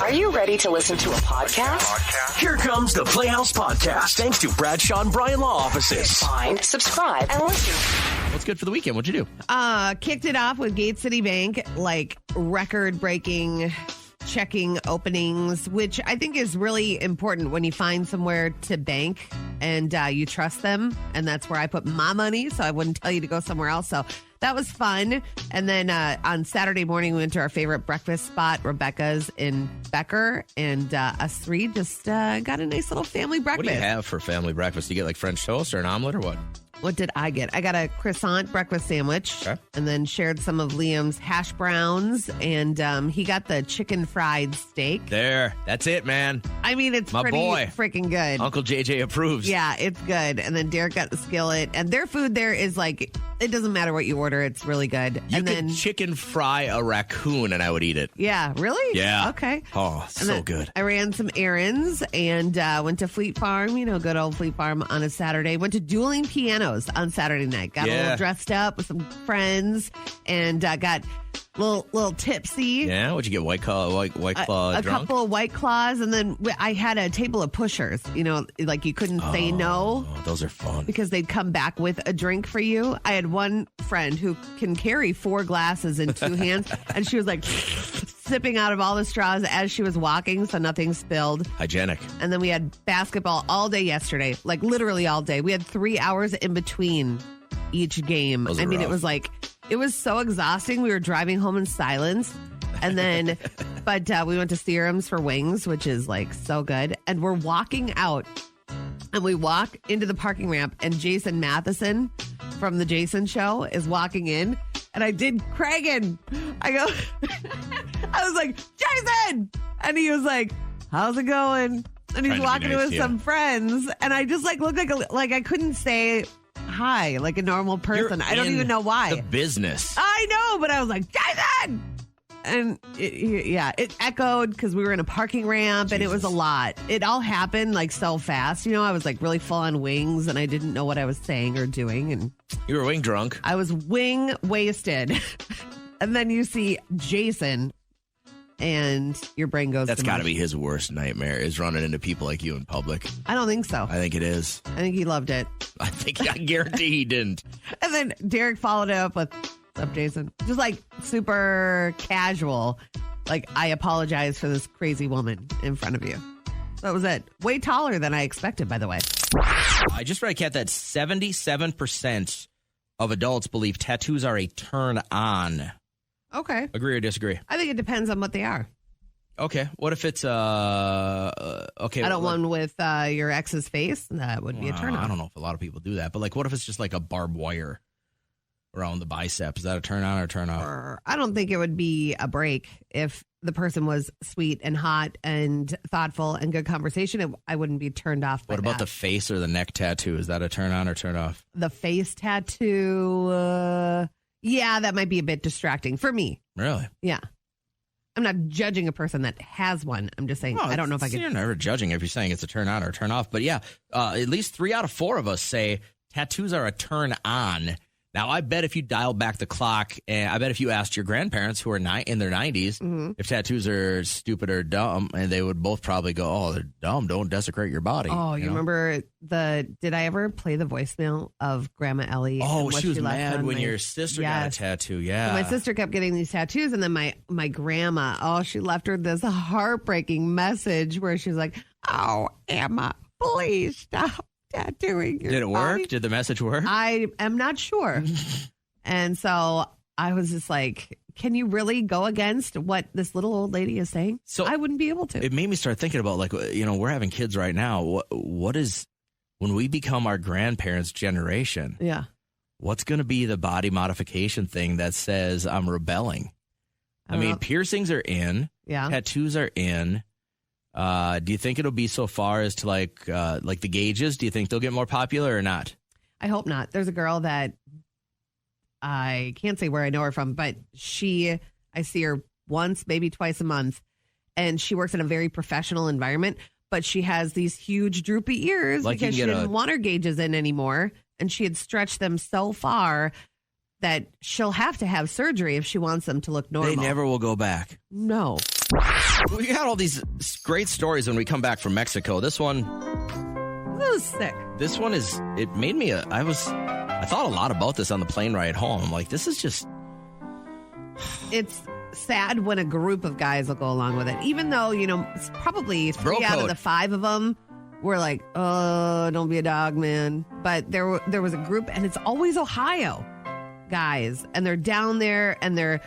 Are you ready to listen to a podcast? Here comes the Playhouse Podcast, thanks to Bradshaw and Bryan Law Offices. Find, subscribe, and listen. What's good for the weekend? What'd you do? Kicked it off with Gate City Bank, like record-breaking checking openings, which I think is really important when you find somewhere to bank and you trust them. And that's where I put my money, so I wouldn't tell you to go somewhere else. So that was fun. And then on Saturday morning, we went to our favorite breakfast spot, Rebecca's in Becker, and us three just got a nice little family breakfast. What do you have for family breakfast? Do you get like French toast or an omelet or what? What did I get? I got a croissant breakfast sandwich, okay, and then shared some of Liam's hash browns, and he got the chicken fried steak. There. That's it, man. I mean, it's My pretty boy. freaking good. Uncle JJ approves. Yeah, it's good. And then Derek got the skillet, and their food there is like, it doesn't matter what you order. It's really good. You and could then chicken fry a raccoon and I would eat it. Yeah, really? Yeah. Okay. Oh, And so then good. I ran some errands and went to Fleet Farm, good old Fleet Farm on a Saturday. Went to Dueling Pianos on Saturday night. Got a little dressed up with some friends and got a little tipsy. Yeah, what'd you get? White Claw A drunk? couple of White Claws, and then I had a table of pushers, like you couldn't say no. Oh, those are fun. Because they'd come back with a drink for you. I had one friend who can carry 4 glasses in 2 hands, and she was like sipping out of all the straws as she was walking, so nothing spilled. Hygienic. And then we had basketball all day yesterday, like literally all day. We had 3 hours in between each game. Those are I mean, rough. it was so exhausting. We were driving home in silence. And then, but we went to Serum's for wings, which is like so good. And we're walking out, and we walk into the parking ramp, and Jason Matheson from the Jason Show is walking in. And I did Cragen. I go, I was like, Jason! And he was like, how's it going? And he's Trying to be walking nice with to you. some friends. And I just like looked like I couldn't say hi like a normal person. I don't in even know why. The business. I know, but I was like, Jason! And it echoed because we were in a parking ramp and it was a lot. It all happened like so fast. I was like really full on wings and I didn't know what I was saying or doing. And You were wing drunk. I was wing wasted. And then you see Jason and your brain goes, That's got to be his worst nightmare, is running into people like you in public. I don't think so. I think it is. I think he loved it. I guarantee he didn't. And then Derek followed it up with, what's up, Jason? Just like super casual. Like, I apologize for this crazy woman in front of you. That was it. Way taller than I expected, by the way. I just read, Kat, that 77% of adults believe tattoos are a turn on. Okay. Agree or disagree? I think it depends on what they are. Okay. What if it's okay? I don't want one with your ex's face. That would be a turn on. I don't know if a lot of people do that, but like, what if it's just like a barbed wire around the bicep? Is that a turn on or turn off? I don't think it would be a break if the person was sweet and hot and thoughtful and good conversation. I wouldn't be turned off by What about that. the face or the neck tattoo? Is that a turn on or turn off? The face tattoo? Yeah, that might be a bit distracting for me. Really? Yeah. I'm not judging a person that has one. I'm just saying, I don't know if I could. You're never judging if you're saying it's a turn on or a turn off. But yeah, at least 3 out of 4 of us say tattoos are a turn on. Now, I bet if you dial back the clock, and I bet if you asked your grandparents who are in their 90s if tattoos are stupid or dumb, and they would both probably go, oh, they're dumb. Don't desecrate your body. Oh, you remember did I ever play the voicemail of Grandma Ellie? Oh, and what she was left mad on when my- your sister got a Yes. tattoo. Yeah. So my sister kept getting these tattoos, and then my grandma, she left her this heartbreaking message where she's like, oh, Emma, please stop tattooing your Did it work? body." Did the message work? I am not sure. And so I was just like, can you really go against what this little old lady is saying? So I wouldn't be able to. It made me start thinking about, like, we're having kids right now. What is, when we become our grandparents' generation, Yeah. what's going to be the body modification thing that says I'm rebelling? I don't mean, know. piercings are in. Yeah. Tattoos are in. Do you think it'll be so far as to like the gauges? Do you think they'll get more popular or not? I hope not. There's a girl that I can't say where I know her from, but I see her once, maybe twice a month, and she works in a very professional environment, but she has these huge droopy ears Like you because can she get didn't want her gauges in anymore, and she had stretched them so far that she'll have to have surgery if she wants them to look normal. They never will go back. No. We got all these great stories when we come back from Mexico. This one was sick. This one it made me, I thought a lot about this on the plane ride home. I'm like, this is just. It's sad when a group of guys will go along with it, even though, it's probably 3 out of the 5 of them were like, oh, don't be a dog, man. But there was a group, and it's always Ohio guys, and they're down there, and they're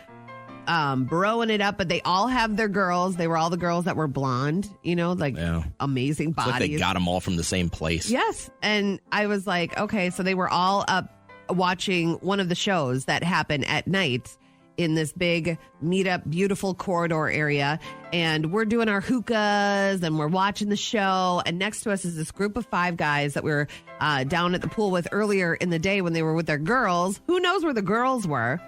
broing it up, but they all have their girls. They were all the girls that were blonde, amazing bodies. It's like they got them all from the same place. Yes. And I was like, okay, so they were all up watching one of the shows that happen at night in this big meetup, beautiful corridor area. And we're doing our hookahs and we're watching the show. And next to us is this group of 5 guys that we were down at the pool with earlier in the day when they were with their girls. Who knows where the girls were?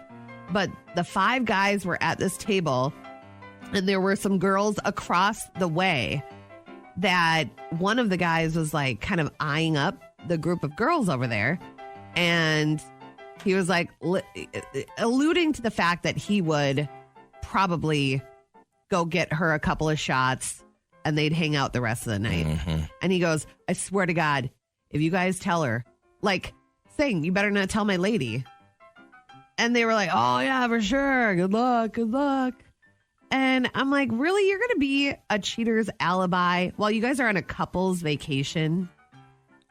But the 5 guys were at this table, and there were some girls across the way that one of the guys was like kind of eyeing up the group of girls over there. And he was like alluding to the fact that he would probably go get her a couple of shots and they'd hang out the rest of the night. Mm-hmm. And he goes, I swear to God, if you guys tell her, like saying, you better not tell my lady. And they were like, oh, yeah, for sure. Good luck. Good luck. And I'm like, really? You're going to be a cheater's alibi while you guys are on a couple's vacation?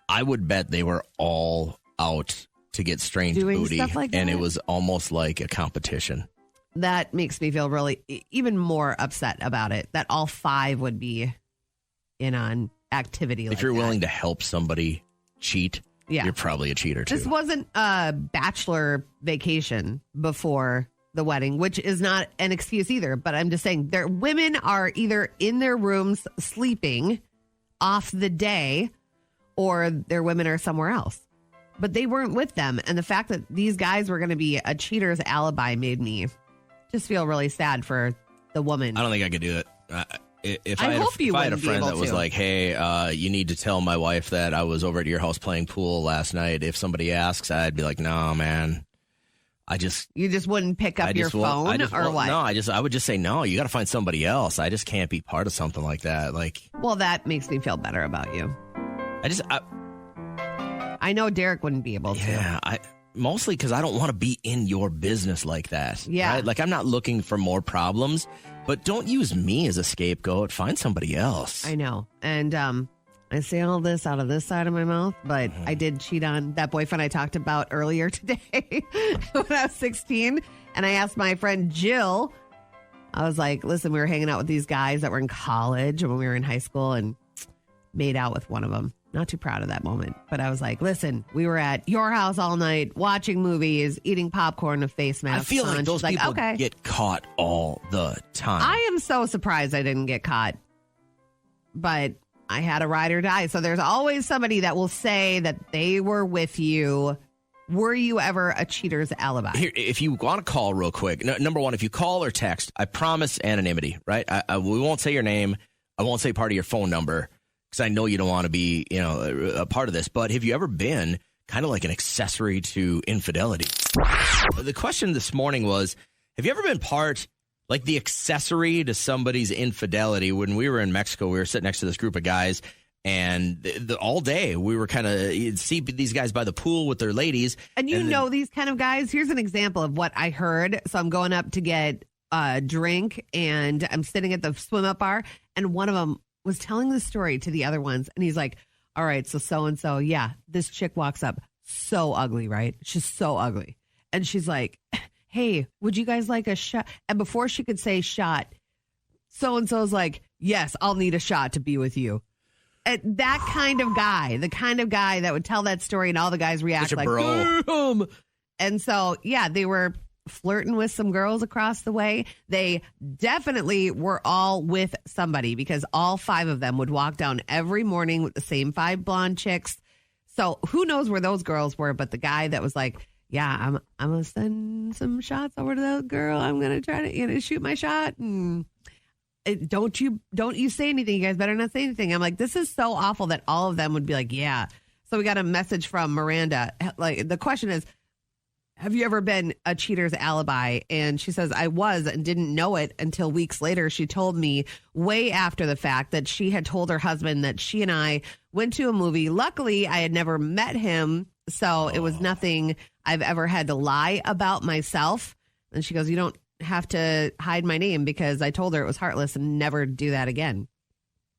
I would bet they were all out to get strange doing booty. Stuff like and that? It was almost like a competition. That makes me feel really even more upset about it, that all 5 would be in on activity like that. If you're willing to help somebody cheat, you're probably a cheater, too. This wasn't a bachelor vacation before the wedding, which is not an excuse either. But I'm just saying, women are either in their rooms sleeping off the day, or their women are somewhere else. But they weren't with them. And the fact that these guys were going to be a cheater's alibi made me just feel really sad for the woman. I don't think I could do it. If I had a friend that was like, hey, you need to tell my wife that I was over at your house playing pool last night. If somebody asks, I'd be like, no, man. You just wouldn't pick up your phone or what? No, I would just say, no, you got to find somebody else. I just can't be part of something like that. Well, that makes me feel better about you. I know Derek wouldn't be able to. Yeah, mostly because I don't want to be in your business like that. Yeah. Right? Like, I'm not looking for more problems, but don't use me as a scapegoat. Find somebody else. I know. And I say all this out of this side of my mouth, but I did cheat on that boyfriend I talked about earlier today when I was 16. And I asked my friend Jill, I was like, listen, we were hanging out with these guys that were in college when we were in high school and made out with one of them. Not too proud of that moment. But I was like, listen, we were at your house all night, watching movies, eating popcorn with face masks. I feel like those people get caught all the time. I am so surprised I didn't get caught. But I had a ride or die. So there's always somebody that will say that they were with you. Were you ever a cheater's alibi? Here, if you want to call real quick, number one, if you call or text, I promise anonymity, right? We won't say your name. I won't say part of your phone number, because I know you don't want to be, a part of this. But have you ever been kind of like an accessory to infidelity? The question this morning was, have you ever been like the accessory to somebody's infidelity? When we were in Mexico, we were sitting next to this group of guys, and all day we were kind of, you'd see these guys by the pool with their ladies. And know these kind of guys. Here's an example of what I heard. So I'm going up to get a drink, and I'm sitting at the swim up bar, and one of them was telling the story to the other ones. And he's like, all right, so-and-so, yeah, this chick walks up. So ugly, right? She's so ugly. And she's like, hey, would you guys like a shot? And before she could say shot, so-and-so's like, yes, I'll need a shot to be with you. And that kind of guy, the kind of guy that would tell that story and all the guys react like, damn. And so, yeah, they were flirting with some girls across the way. They definitely were all with somebody, because all 5 of them would walk down every morning with the same 5 blonde chicks. So who knows where those girls were? But the guy that was like, yeah, I'm gonna send some shots over to that girl. I'm gonna try to shoot my shot. And don't you say anything. You guys better not say anything. I'm like, this is so awful that all of them would be like, yeah. So we got a message from Miranda. Like, the question is, have you ever been a cheater's alibi? And she says, I was and didn't know it until weeks later. She told me way after the fact that she had told her husband that she and I went to a movie. Luckily, I had never met him, so it was nothing I've ever had to lie about myself. And she goes, you don't have to hide my name because I told her it was heartless and never do that again.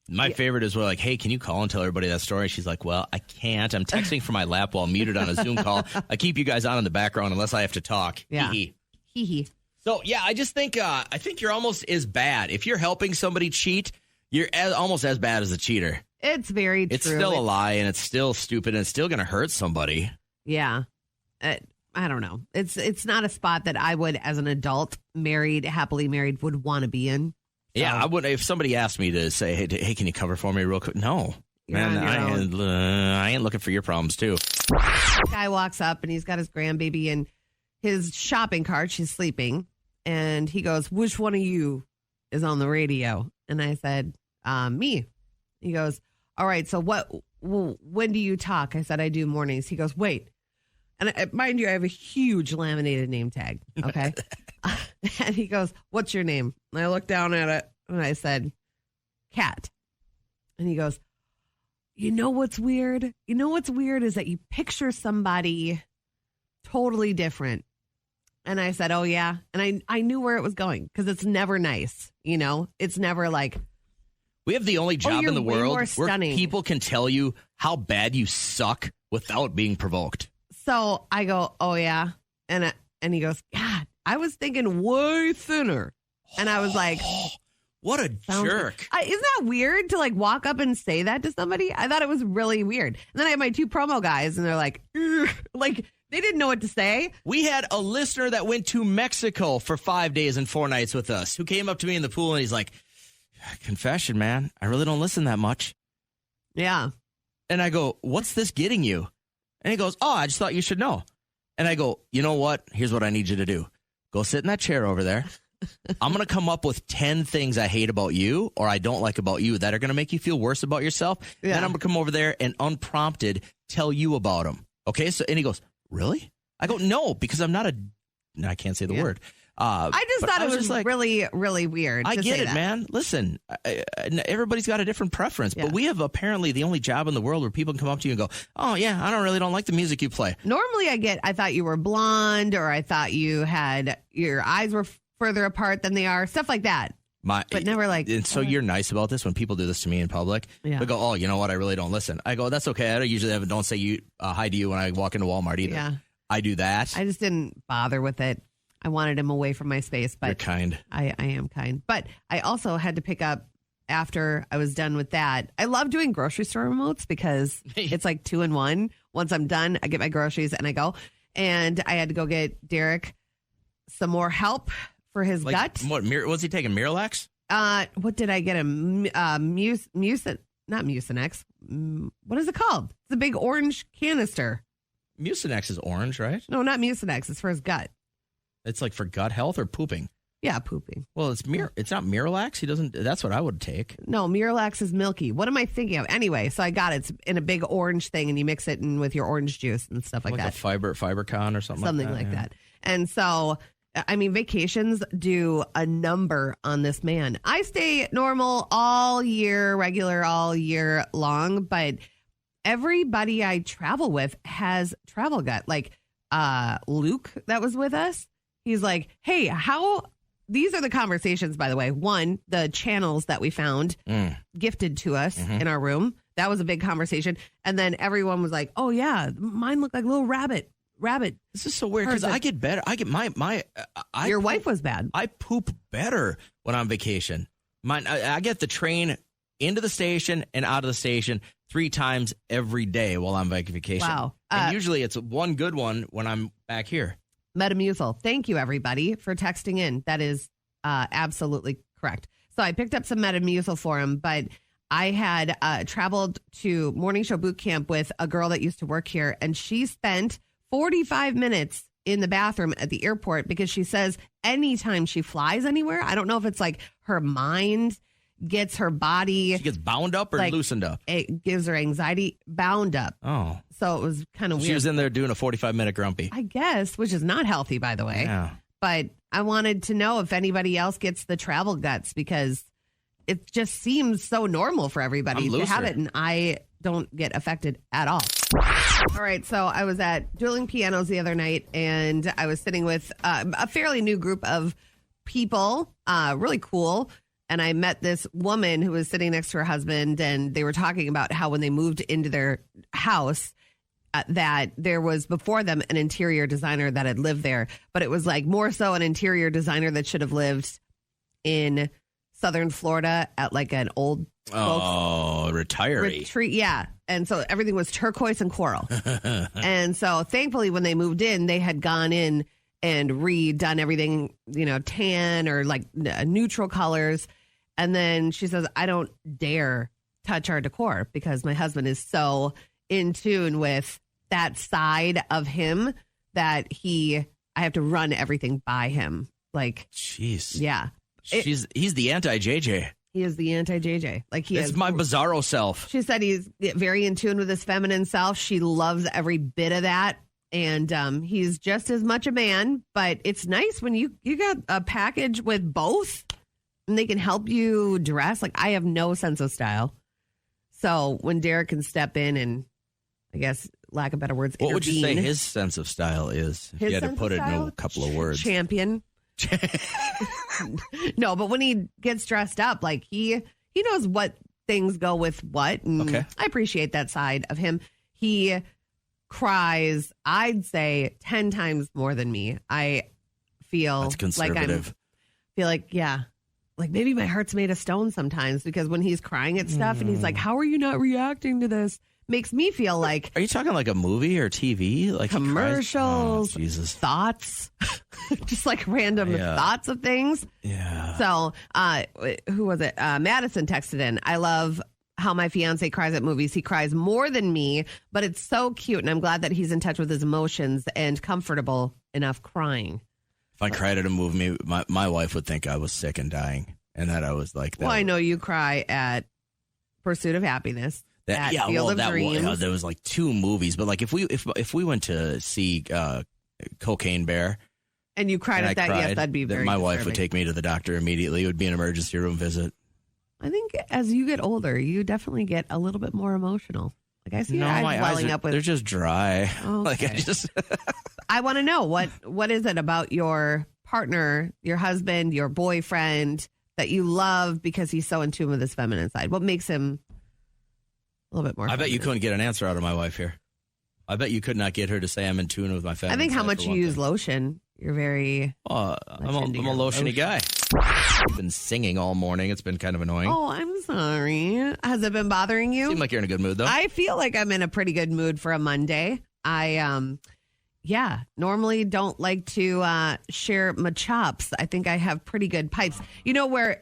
My favorite is we're like, hey, can you call and tell everybody that story? She's like, well, I can't. I'm texting from my lap while muted on a Zoom call. I keep you guys on in the background unless I have to talk. Yeah. Hee-hee. So, yeah, I just think you're almost as bad. If you're helping somebody cheat, you're almost as bad as the cheater. It's very true. It's still a lie, and it's still stupid, and it's still going to hurt somebody. Yeah. I don't know. It's not a spot that I would, as an adult, happily married, would want to be in. Yeah, I would. If somebody asked me to say, hey, can you cover for me real quick? No. Man, I ain't looking for your problems, too. Guy walks up, and he's got his grandbaby in his shopping cart. She's sleeping. And he goes, which one of you is on the radio? And I said, me. He goes, all right, so when do you talk? I said, I do mornings. He goes, wait. And mind you, I have a huge laminated name tag. Okay. And he goes, what's your name? And I looked down at it and I said, Cat. And he goes, you know what's weird? You know what's weird is that you picture somebody totally different. And I said, oh, yeah. And I knew where it was going because it's never nice. You know, it's never like. We have the only job in the world where stunning. People can tell you how bad you suck without being provoked. So I go, oh, yeah. And he goes, God, I was thinking way thinner. And I was like, what a jerk. Isn't that weird to like walk up and say that to somebody? I thought it was really weird. And then I had my two promo guys and they're like, like they didn't know what to say. We had a listener that went to Mexico for 5 days and 4 nights with us who came up to me in the pool and he's like, confession, man, I really don't listen that much. Yeah. And I go, what's this getting you? And he goes, oh, I just thought you should know. And I go, you know what? Here's what I need you to do. Go sit in that chair over there. I'm going to come up with 10 things I hate about you or I don't like about you that are going to make you feel worse about yourself. Yeah. Then I'm going to come over there and unprompted tell you about them. Okay? So, and he goes, really? I go, no, because I'm not I can't say the word. I just thought it was like, really, really weird. I get it, man. Listen, everybody's got a different preference, but we have apparently the only job in the world where people can come up to you and go, oh, yeah, I don't like the music you play. Normally I thought you were blonde or I thought you had your eyes were further apart than they are, stuff like that. But never like. And so you're nice about this when people do this to me in public. Yeah. They go, oh, you know what? I really don't listen. I go, that's okay. I usually don't say hi to you when I walk into Walmart either. Yeah. I do that. I just didn't bother with it. I wanted him away from my space, but you're kind. I am kind. But I also had to pick up after I was done with that. I love doing grocery store remotes because it's like 2 in 1. Once I'm done, I get my groceries and I go. And I had to go get Derek some more help for his gut. What was he taking? Miralax? What did I get him? Not Mucinex. What is it called? It's a big orange canister. Mucinex is orange, right? No, not Mucinex. It's for his gut. It's like for gut health or pooping? Yeah, pooping. Well, it's not Miralax. He doesn't. That's what I would take. No, Miralax is milky. What am I thinking of? Anyway, so I got it. It's in a big orange thing, and you mix it in with your orange juice and stuff like that. A FiberCon or something like that. That. And so, I mean, vacations do a number on this man. I stay normal all year, regular all year long, but everybody I travel with has travel gut. Like Luke that was with us. He's like, hey, these are the conversations, by the way. One, the channels that we found gifted to us in our room. That was a big conversation. And then everyone was like, oh, yeah, mine looked like a little rabbit. This is so weird because I get better. I get your wife was bad. I poop better when I'm on vacation. I get the train into the station and out of the station 3 times every day while I'm on vacation. Wow. And usually it's one good one when I'm back here. Metamucil. Thank you, everybody, for texting in. That is absolutely correct. So I picked up some Metamucil for him, but I had traveled to morning show boot camp with a girl that used to work here, and she spent 45 minutes in the bathroom at the airport because she says anytime she flies anywhere, I don't know if it's like her mind gets her body. She gets bound up or like, loosened up? It gives her anxiety, bound up. Oh. So it was kind of weird. She was in there doing a 45-minute grumpy. I guess, which is not healthy, by the way. Yeah. But I wanted to know if anybody else gets the travel guts because it just seems so normal for everybody to have it, and I don't get affected at all. All right, so I was at Dueling Pianos the other night, and I was sitting with a fairly new group of people, really cool. And I met this woman who was sitting next to her husband, and they were talking about how when they moved into their house, that there was before them an interior designer that had lived there, but it was like more so an interior designer that should have lived in Southern Florida at like an old retiree retreat. Yeah. And so everything was turquoise and coral. And so thankfully when they moved in, they had gone in and redone everything, tan or like neutral colors. And then she says, I don't dare touch our decor because my husband is so in tune with that side of him that I have to run everything by him. Like, jeez. Yeah. He's the anti-JJ. He is the anti-JJ. Like it's my bizarro self. She said he's very in tune with his feminine self. She loves every bit of that. And he's just as much a man, but it's nice when you got a package with both and they can help you dress. Like I have no sense of style. So when Derek can step in and I guess, lack of better words, what would you say intervene. his sense of style is? If His you had to sense put of it in style? a couple of words. Champion. No, but when he gets dressed up, like he knows what things go with what. And okay. I appreciate that side of him. He cries, I'd say 10 times more than me. I feel that's conservative. Like maybe my heart's made of stone sometimes because when he's crying at stuff and he's like, how are you not reacting to this? Makes me feel like. Are you talking like a movie or TV? Like commercials, Jesus. Thoughts, just like random thoughts of things. Yeah. So, who was it? Madison texted in. I love how my fiance cries at movies. He cries more than me, but it's so cute. And I'm glad that he's in touch with his emotions and comfortable enough crying. If I cried at a movie, my wife would think I was sick and dying and that I was like that. Well, I know you cry at Pursuit of Happiness. Field of Dreams. There was like 2 movies, but like if we went to see Cocaine Bear and you cried at that, yes, that'd be very my disturbing. wife would take me to the doctor immediately. It would be an emergency room visit. I think as you get older, you definitely get a little bit more emotional. Like I see your eyes welling up with. They're just dry. Okay. Like I want to know what is it about your partner, your husband, your boyfriend that you love because he's so in tune with his feminine side? What makes him a little bit more? I bet you couldn't get an answer out of my wife here. I bet you could not get her to say I'm in tune with my feminine. I think side how much you use lotion. You're very. I'm a lotiony guy. I've been singing all morning. It's been kind of annoying. Oh, I'm sorry. Has it been bothering you? Seem like you're in a good mood, though. I feel like I'm in a pretty good mood for a Monday. I, normally don't like to share my chops. I think I have pretty good pipes. You know where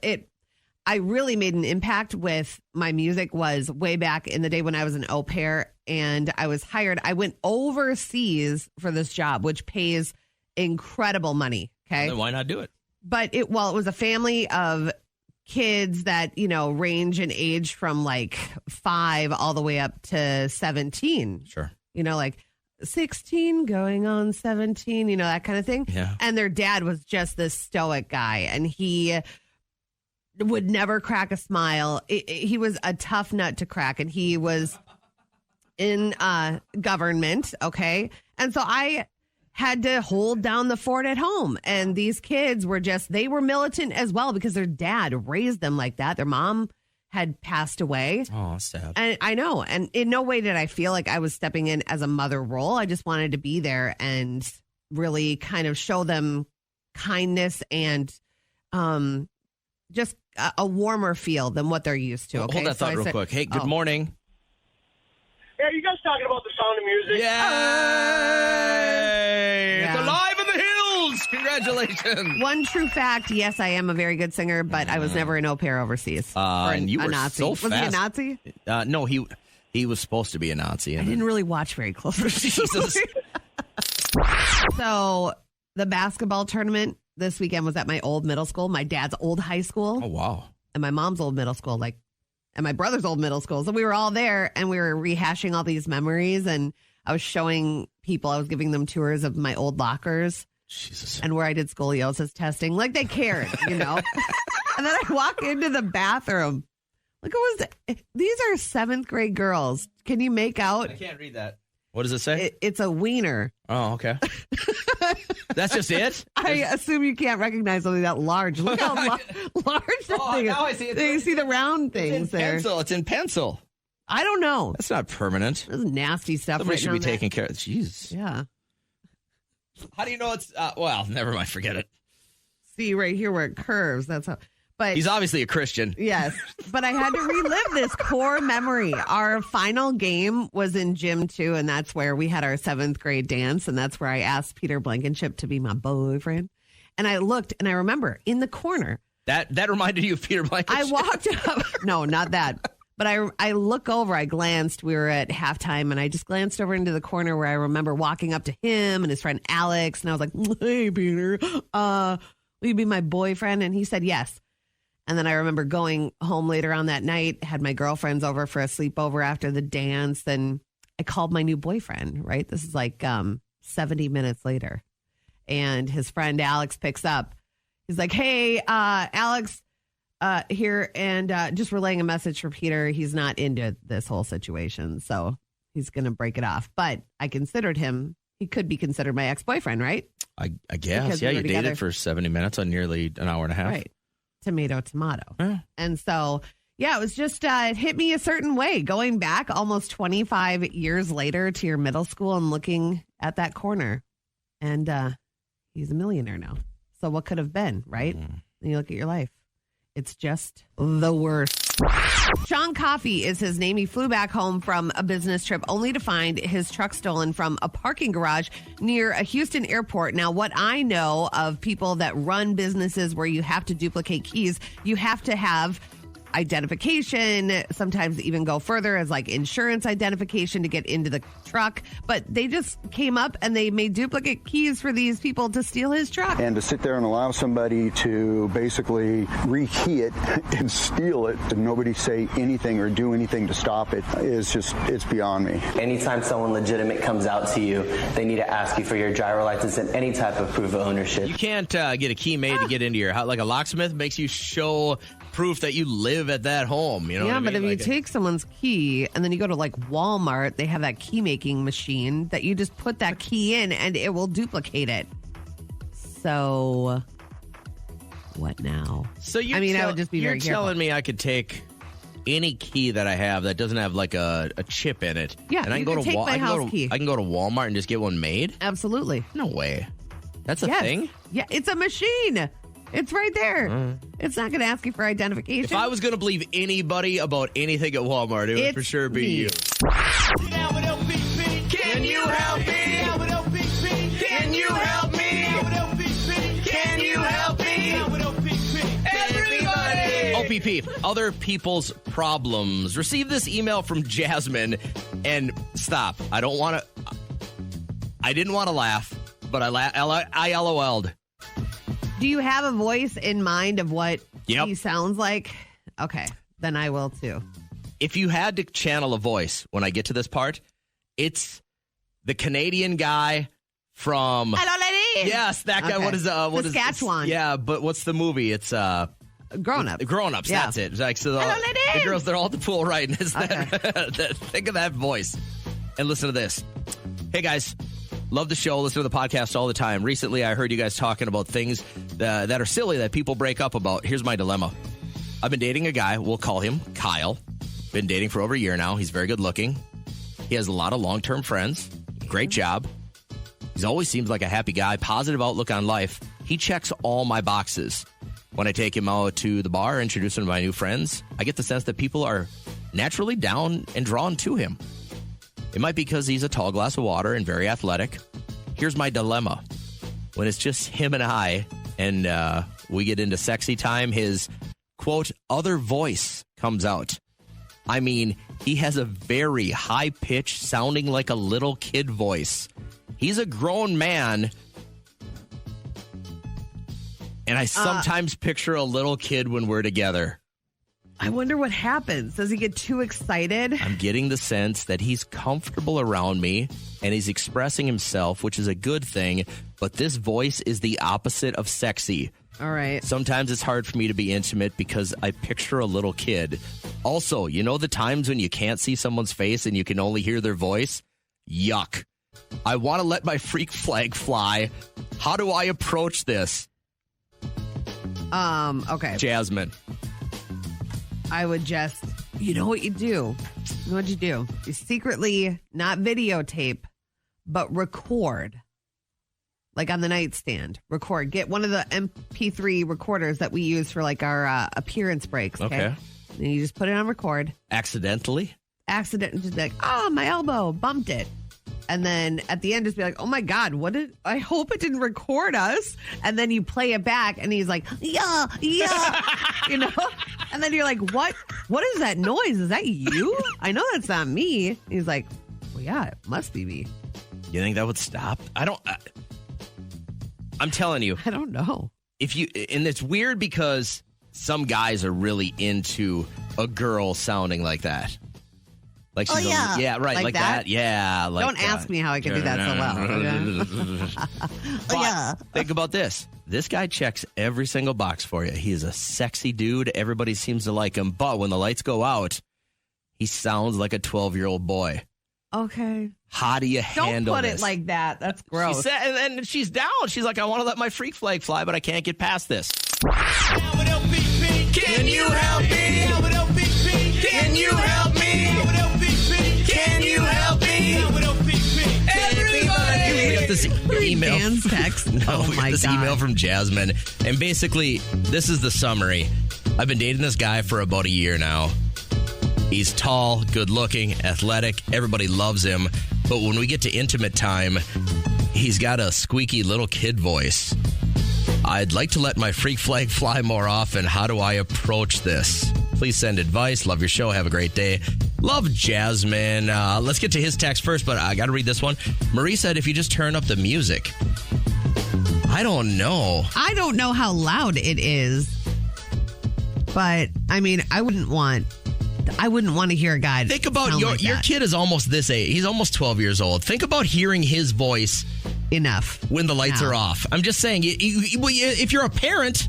I really made an impact with my music was way back in the day when I was an au pair and I was hired. I went overseas for this job, which pays incredible money. Okay. Then why not do it? But it was a family of kids that, range in age from like 5 all the way up to 17. Sure. Like 16 going on 17, that kind of thing. Yeah. And their dad was just this stoic guy and he would never crack a smile. He was a tough nut to crack and he was in government. Okay. And so I had to hold down the fort at home. And these kids were they were militant as well because their dad raised them like that. Their mom had passed away. Oh, sad. And I know. And in no way did I feel like I was stepping in as a mother role. I just wanted to be there and really kind of show them kindness and just a warmer feel than what they're used to. Okay? Hold that thought real quick. Hey, good morning. Yeah, you guys talking about the Sound of Music? Yay! Yeah. It's alive in the hills! Congratulations! One true fact, yes, I am a very good singer, but I was never an au pair overseas. And you were Nazi. so Was fast. he a Nazi? No, he was supposed to be a Nazi. I didn't really watch very closely. Jesus. So the basketball tournament this weekend was at my old middle school, my dad's old high school. Oh, wow. and my mom's old middle school, like, and my brother's old middle school. So we were all there and we were rehashing all these memories. And I was showing people, I was giving them tours of my old lockers. Jesus. And where I did scoliosis testing. Like they cared, And then I walk into the bathroom. Look, these are 7th grade girls. Can you make out? I can't read that. What does it say? It's a wiener. Oh, okay. That's just it? I assume you can't recognize something that large. Look how large that thing is. Now I see it. You see the round things there. It's in pencil. I don't know. That's not permanent. This is nasty stuff. Somebody should be taking care of it. Jeez. Yeah. How do you know it's, well, never mind. Forget it. See right here where it curves. That's how. But he's obviously a Christian. Yes. But I had to relive this core memory. Our final game was in gym 2, and that's where we had our 7th grade dance. And that's where I asked Peter Blankenship to be my boyfriend. And I looked and I remember in the corner. That reminded you of Peter Blankenship? I walked up. No, not that. But I look over, I glanced, we were at halftime, and I just glanced over into the corner where I remember walking up to him and his friend Alex. And I was like, hey, Peter, will you be my boyfriend? And he said yes. And then I remember going home later on that night, had my girlfriends over for a sleepover after the dance. And I called my new boyfriend, right? This is like 70 minutes later. And his friend Alex picks up. He's like, hey, Alex, here. And just relaying a message for Peter. He's not into this whole situation. So he's going to break it off. But I considered him. He could be considered my ex-boyfriend, right? I guess. Because Yeah, we were you together. dated for 70 minutes on nearly an hour and a half. Right. Tomato. Yeah. And so, yeah, it was just, it hit me a certain way. Going back almost 25 years later to your middle school and looking at that corner. And he's a millionaire now. So what could have been, right? And you look at your life. It's just the worst. Sean Coffey is his name. He flew back home from a business trip only to find his truck stolen from a parking garage near a Houston airport. Now, what I know of people that run businesses where you have to duplicate keys, you have to have identification, sometimes even go further as like insurance identification to get into the truck. But they just came up and they made duplicate keys for these people to steal his truck. And to sit there and allow somebody to basically rekey it and steal it and nobody say anything or do anything to stop it is just, it's beyond me. Anytime someone legitimate comes out to you, they need to ask you for your driver license and any type of proof of ownership. You can't get a key made to get into your house. Like a locksmith makes you show proof that you live at that home. You know Yeah, what I but mean? if Like you take someone's key and then you go to like Walmart, they have that key making machine that you just put that key in and it will duplicate it. So what now? So you I would just be very You're careful. telling me I could take any key that I have that doesn't have like a chip in it. Yeah, and I you can can go to take my house key. I can go to Walmart and just get one made? Absolutely. No way. That's a Yes. thing? Yeah, it's a machine. It's right there. It's not going to ask you for identification. If I was going to believe anybody about anything at Walmart, it would It's for sure be me. you. Can you help me? Can you help me? Can you help me? Everybody! OPP, other people's problems. Receive this email from Jasmine and stop. I didn't want to laugh, but I LOL'd. Do you have a voice in mind of what Yep. he sounds like? Okay, then I will too. If you had to channel a voice when I get to this part, it's the Canadian guy from Hello, lady. Yes, that guy. Okay. What is Saskatchewan. Yeah, but what's the movie? It's Grown up. Grown Ups. Yeah. That's it. It's like so Hello, the lady. girls, they're all at the pool, right? And it's think of that voice and listen to this. Hey guys, love the show. Listen to the podcast all the time. Recently, I heard you guys talking about things that are silly that people break up about. Here's my dilemma. I've been dating a guy. We'll call him Kyle. Been dating for over a year now. He's very good looking. He has a lot of long-term friends. Great job. He always seems like a happy guy. Positive outlook on life. He checks all my boxes. When I take him out to the bar, introduce him to my new friends, I get the sense that people are naturally down and drawn to him. It might be because he's a tall glass of water and very athletic. Here's my dilemma. When it's just him and I, and we get into sexy time, his, quote, other voice comes out. I mean, he has a very high-pitched, sounding like a little kid voice. He's a grown man, and I sometimes picture a little kid when we're together. I wonder what happens. Does he get too excited? I'm getting the sense that he's comfortable around me and he's expressing himself, which is a good thing. But this voice is the opposite of sexy. All right. Sometimes it's hard for me to be intimate because I picture a little kid. Also, you know the times when you can't see someone's face and you can only hear their voice? Yuck. I want to let my freak flag fly. How do I approach this? Okay. Jasmine. I would just, you know what you do? You know what you do? You secretly, not videotape, but record. Like on the nightstand. Record. Get one of the MP3 recorders that we use for like our appearance breaks. Okay. And you just put it on record. Accidentally? Just like, oh, my elbow bumped it. And then at the end, just be like, oh my God, I hope it didn't record us. And then you play it back and he's like, yeah, you know? And then you're like, what is that noise? Is that you? I know that's not me. He's like, well, yeah, it must be me. You think that would stop? I'm telling you. I don't know. And it's weird because some guys are really into a girl sounding like that. Like she's right, like that. Yeah, like don't ask me how I can do that so well. But think about this. This guy checks every single box for you. He is a sexy dude. Everybody seems to like him. But when the lights go out, he sounds like a 12-year-old boy. Okay. How do you handle this? Don't put it like that. That's gross. She said, and then she's down. She's like, I want to let my freak flag fly, but I can't get past this. Can you help me? Can you help me? Can you help me? Everybody! We got this email. Fans text. We got my this God. email from Jasmine. And basically, this is the summary. I've been dating this guy for about a year now. He's tall, good looking, athletic. Everybody loves him. But when we get to intimate time, he's got a squeaky little kid voice. I'd like to let my freak flag fly more often. How do I approach this? Please send advice. Love your show. Have a great day. Love Jasmine. Let's get to his text first, but I got to read this one. Marie said, if you just turn up the music. I don't know. I don't know how loud it is. But, I mean, I wouldn't want to hear a guy. Think about your kid is almost this age. He's almost 12 years old. Think about hearing his voice enough when the lights are off. I'm just saying, if you're a parent,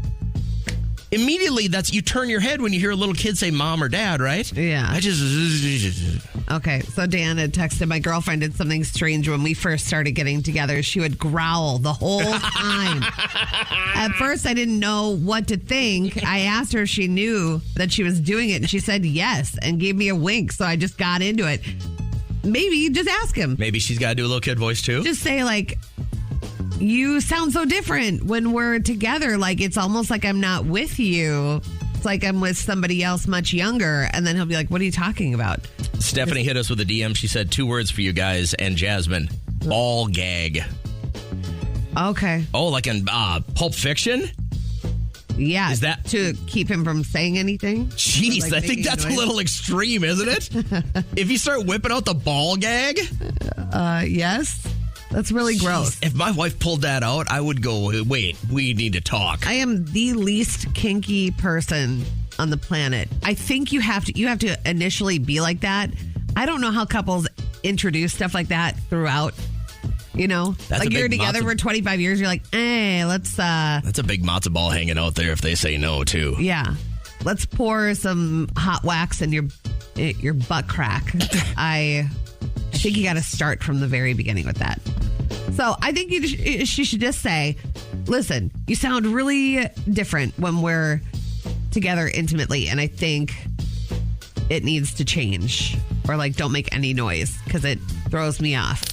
immediately you turn your head when you hear a little kid say mom or dad, right? Yeah. Okay, so Dan had texted, my girlfriend did something strange when we first started getting together. She would growl the whole time. At first, I didn't know what to think. I asked her if she knew that she was doing it, and she said yes and gave me a wink, so I just got into it. Maybe just ask him. Maybe she's got to do a little kid voice too. Just say like, you sound so different when we're together. Like, it's almost like I'm not with you. It's like I'm with somebody else much younger. And then he'll be like, what are you talking about? Stephanie hit us with a DM. She said 2 words for you guys and Jasmine. Ball gag. Okay. Oh, like in Pulp Fiction? Yeah. Is that to keep him from saying anything? Jeez, I think that's a little extreme, isn't it? If you start whipping out the ball gag? Yes. That's really gross. If my wife pulled that out, I would go, wait, we need to talk. I am the least kinky person on the planet. I think you have to initially be like that. I don't know how couples introduce stuff like that throughout. You know, that's like you're together for 25 years. You're like, hey, let's. That's a big matzo ball hanging out there if they say no, too. Yeah. Let's pour some hot wax in your butt crack. I think you got to start from the very beginning with that. So I think she should just say, listen, you sound really different when we're together intimately. And I think it needs to change. Or like, don't make any noise because it throws me off.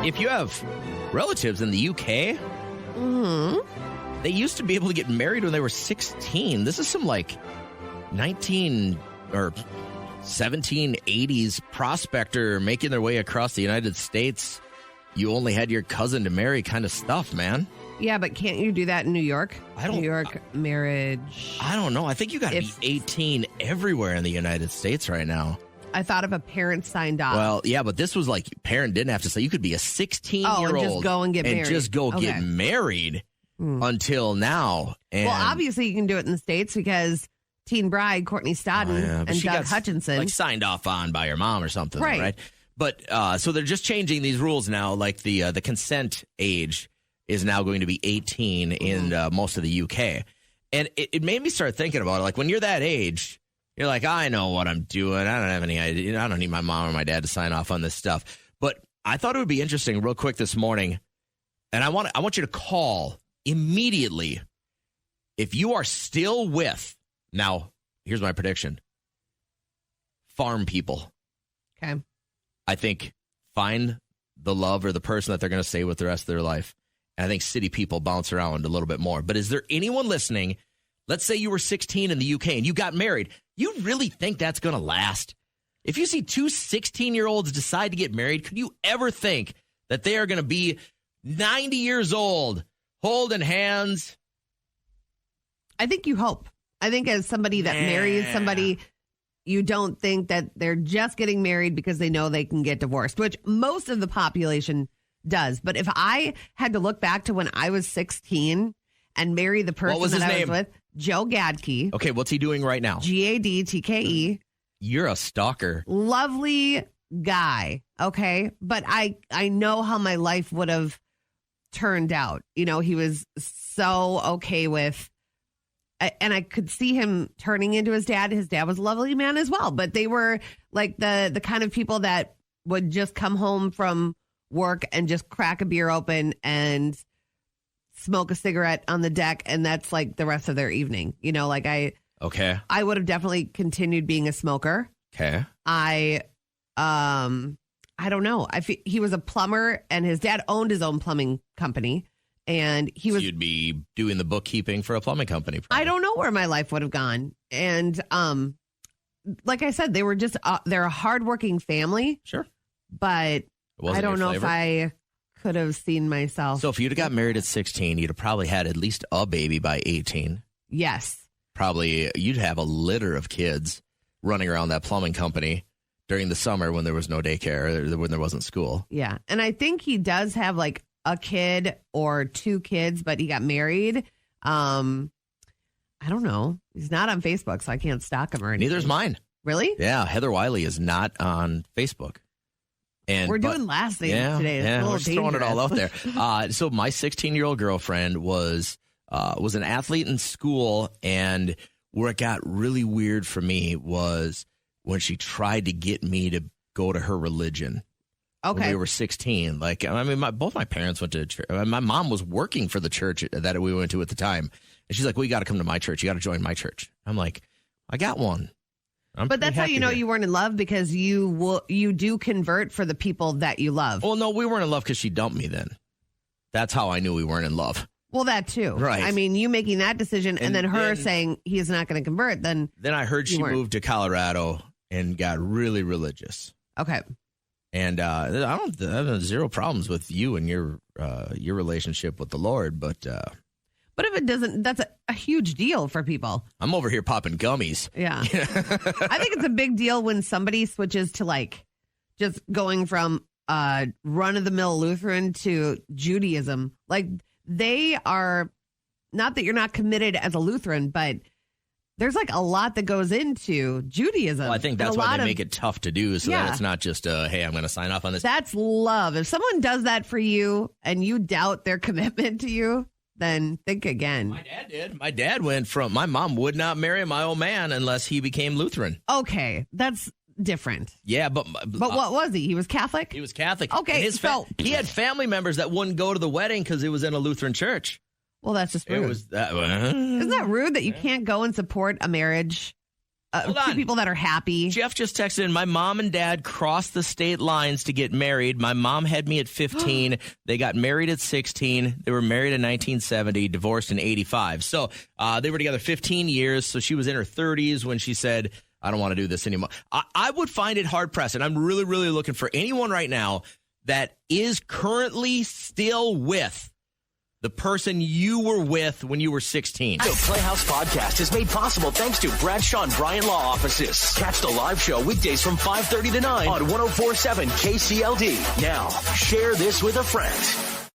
If you have relatives in the UK, they used to be able to get married when they were 16. This is some like 19 or 1780s prospector making their way across the United States. You only had your cousin to marry kind of stuff, man. Yeah, but can't you do that in New York? New York marriage. I don't know. I think you got to be 18 everywhere in the United States right now. I thought if a parent signed off. Well, yeah, but this was like parent didn't have to say. You could be a 16-year-old and just go and get married. Just go get married until now. And well, obviously you can do it in the States because teen bride, Courtney Stodden, and she Doug got, Hutchinson. like, signed off on by her mom or something, Right. But so they're just changing these rules now. Like the consent age is now going to be 18 in most of the UK. And it made me start thinking about it. Like, when you're that age, you're like, I know what I'm doing. I don't have any idea. I don't need my mom or my dad to sign off on this stuff. But I thought it would be interesting real quick this morning. And I want you to call immediately if you are still with, now, here's my prediction, farm people. Okay. I think find the love or the person that they're going to stay with the rest of their life. And I think city people bounce around a little bit more. But is there anyone listening? Let's say you were 16 in the UK and you got married. You really think that's going to last? If you see two 16-year-olds decide to get married, could you ever think that they are going to be 90 years old, holding hands? I think you hope. I think as somebody that marries somebody, you don't think that they're just getting married because they know they can get divorced, which most of the population does. But if I had to look back to when I was 16 and marry the person that I was with, Joe Gadke. Okay, what's he doing right now? Gadtke. You're a stalker. Lovely guy, okay? But I know how my life would have turned out. You know, he was so okay with, and I could see him turning into his dad. His dad was a lovely man as well, but they were like the kind of people that would just come home from work and just crack a beer open and smoke a cigarette on the deck, and that's like the rest of their evening. You know, like I would have definitely continued being a smoker. Okay. I don't know. He was a plumber, and his dad owned his own plumbing company, and he was. You'd be doing the bookkeeping for a plumbing company. Probably. I don't know where my life would have gone, and like I said, they were just they're a hardworking family. Sure, but I don't know if I could have seen myself. So if you'd have got married at 16, you'd have probably had at least a baby by 18. Yes. Probably you'd have a litter of kids running around that plumbing company during the summer when there was no daycare, or when there wasn't school. Yeah. And I think he does have like a kid or two kids, but he got married. I don't know. He's not on Facebook, so I can't stalk him or anything. Neither's mine. Really? Yeah. Heather Wiley is not on Facebook. And we're doing last names today. It's we're just throwing it all out there. So my 16-year-old girlfriend was an athlete in school, and where it got really weird for me was when she tried to get me to go to her religion. Okay. When we were 16. Like, I mean, both my parents went to church. My mom was working for the church that we went to at the time. And she's like, well, you got to come to my church. You got to join my church. I'm like, I got one. But that's how you know you weren't in love, because you do convert for the people that you love. Well, no, we weren't in love because she dumped me then. That's how I knew we weren't in love. Well, that too. Right. I mean, you making that decision and then her saying he is not going to convert, then I heard she moved to Colorado and got really religious. Okay. And I have zero problems with you and your relationship with the Lord, but if it doesn't, that's a huge deal for people. I'm over here popping gummies. Yeah. I think it's a big deal when somebody switches to like just going from run-of-the-mill Lutheran to Judaism. Like, they are, not that you're not committed as a Lutheran, but there's like a lot that goes into Judaism. Well, I think that's why they make it tough to do, so that it's not just, hey, I'm going to sign off on this. That's love. If someone does that for you and you doubt their commitment to you, then think again. My dad did. My dad went from, my mom would not marry my old man unless he became Lutheran. Okay, that's different. Yeah, but what was he? He was Catholic? He was Catholic. Okay, he had family members that wouldn't go to the wedding because it was in a Lutheran church. Well, that's just rude. Isn't that rude that you can't go and support a marriage? Two people that are happy. Jeff just texted in, my mom and dad crossed the state lines to get married. My mom had me at 15. They got married at 16. They were married in 1970, divorced in 85. So they were together 15 years. So she was in her 30s when she said, I don't want to do this anymore. I would find it hard pressed. And I'm really, really looking for anyone right now that is currently still with the person you were with when you were 16. The Playhouse Podcast is made possible thanks to Bradshaw and Bryan Law Offices. Catch the live show weekdays from 5:30 to 9 on 104.7 KCLD. Now, share this with a friend.